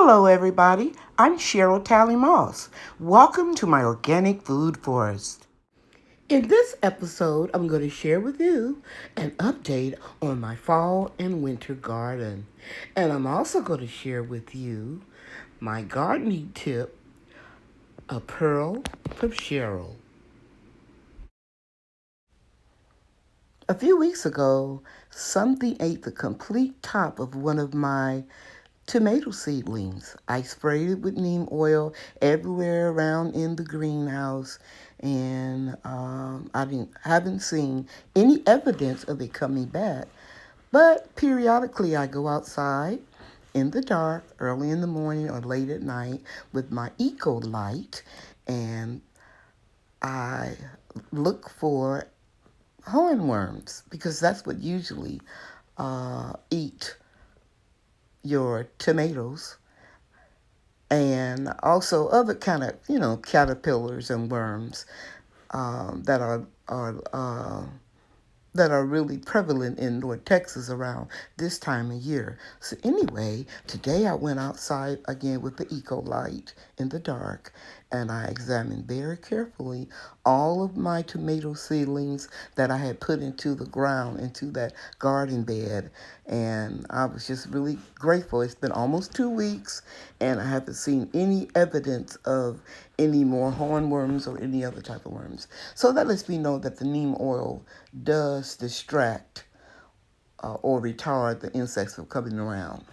Hello, everybody. I'm Cheryl Tally Moss. Welcome to my organic food forest. In this episode, I'm going to share with you an update on my fall and winter garden. And I'm also going to share with you my gardening tip, a Pearl from Cheryl. A few weeks ago, something ate the complete top of one of my tomato seedlings. I sprayed it with neem oil everywhere around in the greenhouse, and haven't seen any evidence of it coming back. But periodically, I go outside in the dark, early in the morning or late at night, with my eco light, and I look for hornworms because that's what usually eat your tomatoes, and also other kind of caterpillars and worms that are really prevalent in North Texas around this time of year. So anyway, today I went outside again with the eco light in the dark, and I examined very carefully all of my tomato seedlings that I had put into the ground, into that garden bed. And I was just really grateful. It's been almost 2 weeks, and I haven't seen any evidence of any more hornworms or any other type of worms. So that lets me know that the neem oil does distract or retard the insects from coming around.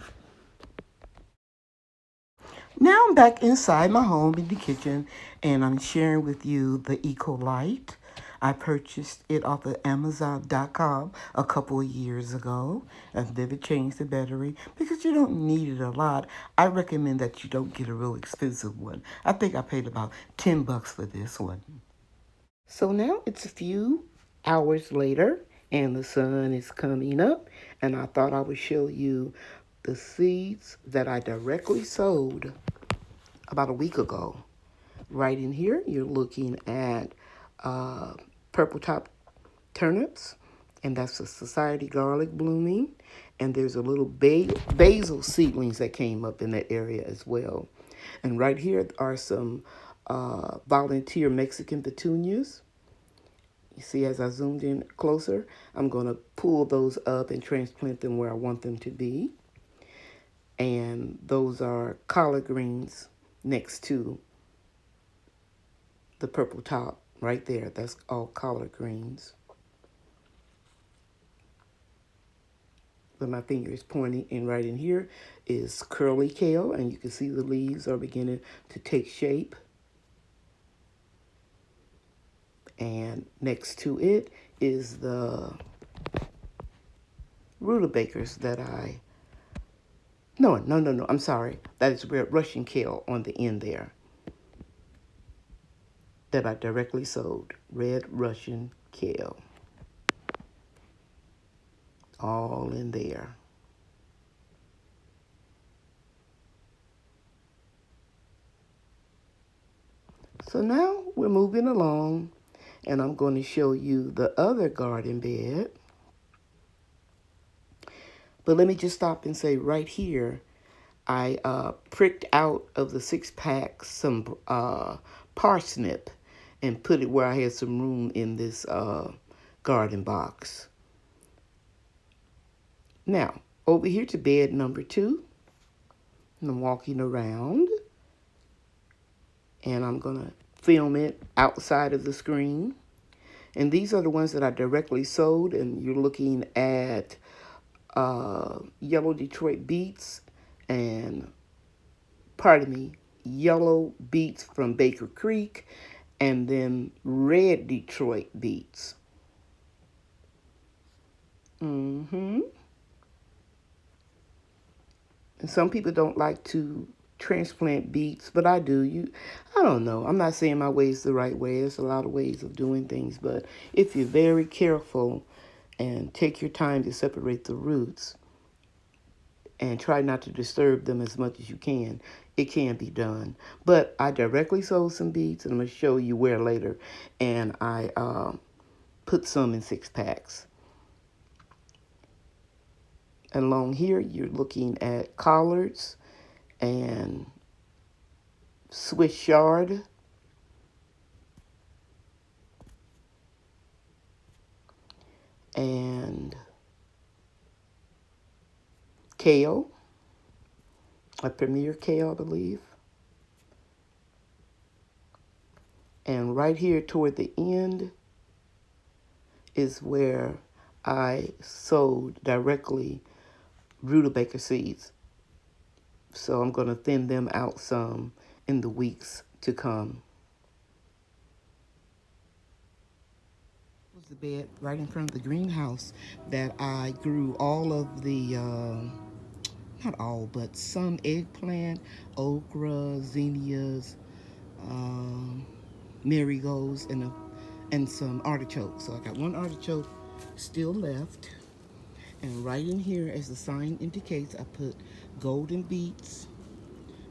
Now I'm back inside my home in the kitchen, and I'm sharing with you the Eco Light. I purchased it off of Amazon.com a couple of years ago. I've never changed the battery because you don't need it a lot. I recommend that you don't get a real expensive one. I think I paid about $10 for this one. So now it's a few hours later, and the sun is coming up, and I thought I would show you the seeds that I directly sowed about a week ago. Right in here, you're looking at purple top turnips, and that's a society garlic blooming. And there's a little basil seedlings that came up in that area as well. And right here are some volunteer Mexican petunias. You see, as I zoomed in closer, I'm going to pull those up and transplant them where I want them to be. And those are collard greens next to the purple top right there. That's all collard greens. Where my finger is pointing in right in here is curly kale, and you can see the leaves are beginning to take shape. And next to it is the rutabagas that no, I'm sorry. That is Russian kale on the end there that I directly sowed. Red Russian kale. All in there. So now we're moving along, and I'm going to show you the other garden bed. But let me just stop and say right here, I pricked out of the 6-pack some parsnip and put it where I had some room in this garden box. Now, over here to bed number 2, and I'm walking around, and I'm going to film it outside of the screen. And these are the ones that I directly sowed, and you're looking at yellow Detroit beets and, yellow beets from Baker Creek, and then red Detroit beets. And some people don't like to transplant beets, but I do. I don't know. I'm not saying my way is the right way. There's a lot of ways of doing things, but if you're very careful and take your time to separate the roots and try not to disturb them as much as you can, it can be done. But I directly sowed some beets, and I'm going to show you where later. And I put some in 6-packs. And along here, you're looking at collards and Swiss chard, and kale, a Premier kale, I believe. And right here toward the end is where I sowed directly rutabaga seeds. So I'm going to thin them out some in the weeks to come. This was the bed right in front of the greenhouse that I grew all of the, not all, but some eggplant, okra, zinnias, marigolds, and some artichokes. So I got one artichoke still left. And right in here, as the sign indicates, I put golden beets,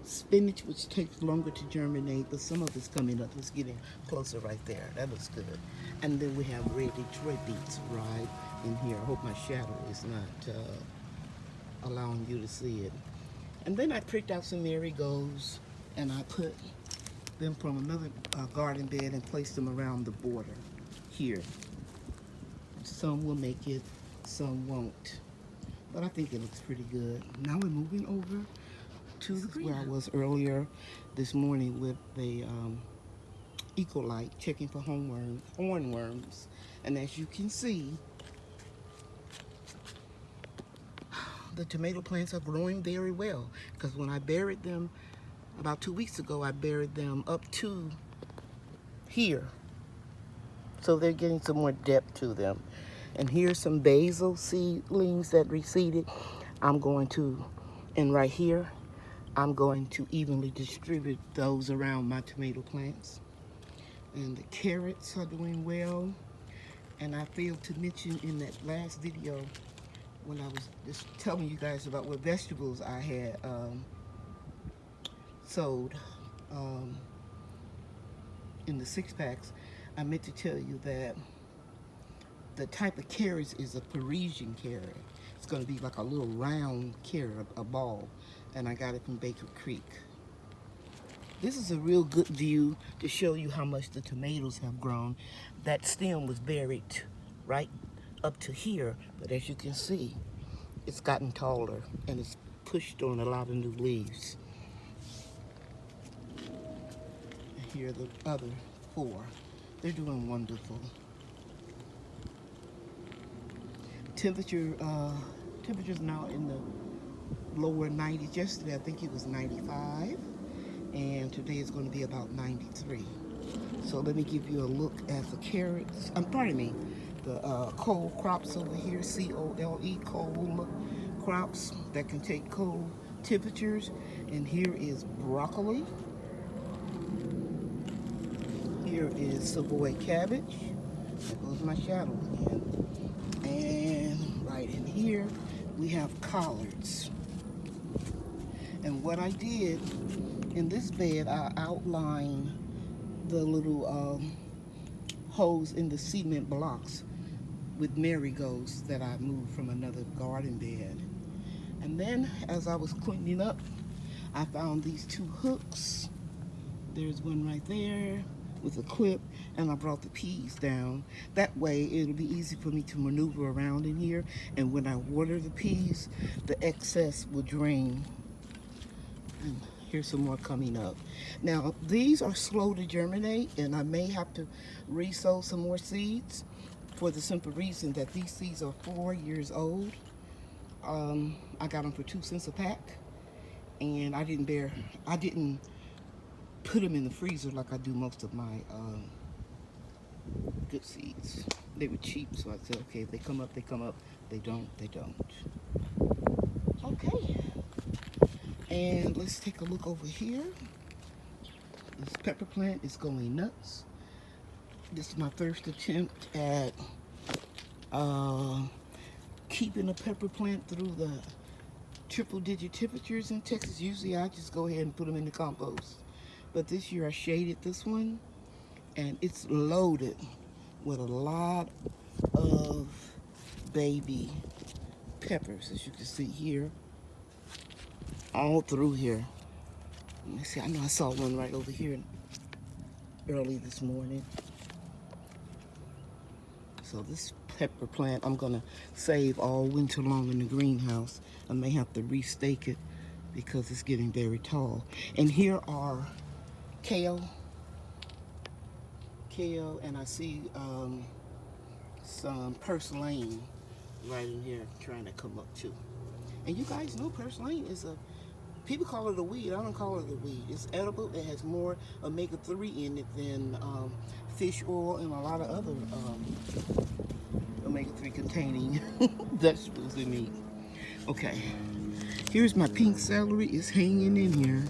spinach, which takes longer to germinate, but some of it's coming up. It's getting closer right there. That looks good. And then we have red Detroit beets right in here. I hope my shadow is not allowing you to see it. And then I pricked out some marigolds, and I put them from another garden bed and placed them around the border here. Some will make it, some won't. But I think it looks pretty good. Now we're moving over to where I was earlier this morning with the Ecolite, checking for hornworms. And as you can see, the tomato plants are growing very well. Because when I buried them about 2 weeks ago, I buried them up to here. So they're getting some more depth to them. And here's some basil seedlings that reseeded. I'm going to, and right here, I'm going to evenly distribute those around my tomato plants. And the carrots are doing well. And I failed to mention in that last video when I was just telling you guys about what vegetables I had sowed in the 6-packs, I meant to tell you that the type of carrots is a Parisian carrot. It's going to be like a little round carrot, a ball, and I got it from Baker Creek. This is a real good view to show you how much the tomatoes have grown. That stem was buried right up to here, but as you can see, it's gotten taller and it's pushed on a lot of new leaves. And here are the other 4. They're doing wonderful. Temperatures now in the lower 90s. Yesterday I think it was 95, and today it's going to be about 93. So let me give you a look at the carrots. Pardon me, the cole crops over here, C-O-L-E, cole crops that can take cold temperatures. And here is broccoli. Here is Savoy cabbage. There goes my shadow again. And right in here, we have collards. And what I did in this bed, I outlined the little holes in the cement blocks with marigolds that I moved from another garden bed. And then as I was cleaning up, I found these 2 hooks. There's one right there with a clip, and I brought the peas down. That way it'll be easy for me to maneuver around in here, and when I water the peas, the excess will drain. And here's some more coming up. Now these are slow to germinate, and I may have to re-sow some more seeds for the simple reason that these seeds are 4 years old. I got them for 2 cents a pack, and I didn't put them in the freezer like I do most of my good seeds. They were cheap, so I said, okay, if they come up, they come up. They don't, they don't. Okay. And let's take a look over here. This pepper plant is going nuts. This is my first attempt at keeping a pepper plant through the triple-digit temperatures in Texas. Usually I just go ahead and put them in the compost. But this year I shaded this one, and it's loaded with a lot of baby peppers, as you can see here, all through here. Let me see. I know I saw one right over here early this morning. So this pepper plant, I'm gonna save all winter long in the greenhouse. I may have to restake it because it's getting very tall. And here are kale, and I see some purslane right in here trying to come up too. And you guys know purslane is people call it a weed. I don't call it a weed. It's edible. It has more omega-3 in it than fish oil and a lot of other omega-3 containing vegetables and meat. Okay, here's my pink celery. It's hanging in here.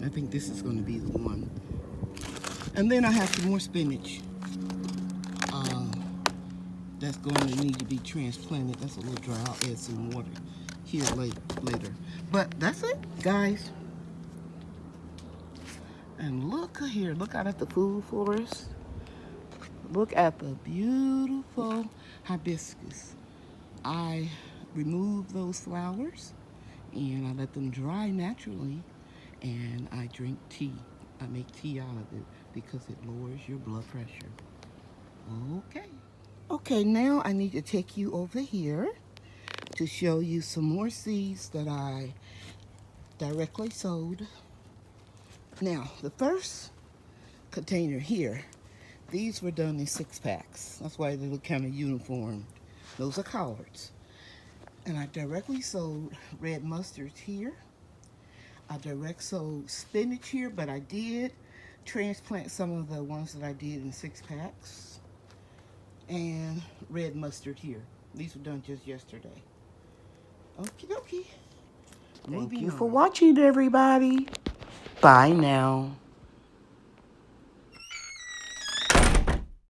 I think this is going to be the one. And then I have some more spinach. That's going to need to be transplanted. That's a little dry. I'll add some water here later. But that's it, guys. And look here. Look out at the food forest. Look at the beautiful hibiscus. I remove those flowers and I let them dry naturally, and I drink tea. I make tea out of it because it lowers your blood pressure. Okay. Okay, now I need to take you over here to show you some more seeds that I directly sowed. Now, the first container here, these were done in 6-packs. That's why they look kind of uniform. Those are collards. And I directly sowed red mustards here. I direct sowed spinach here, but I did transplant some of the ones that I did in 6-packs. And red mustard here. These were done just yesterday. Okie dokie. Thank you for watching, everybody. Bye now.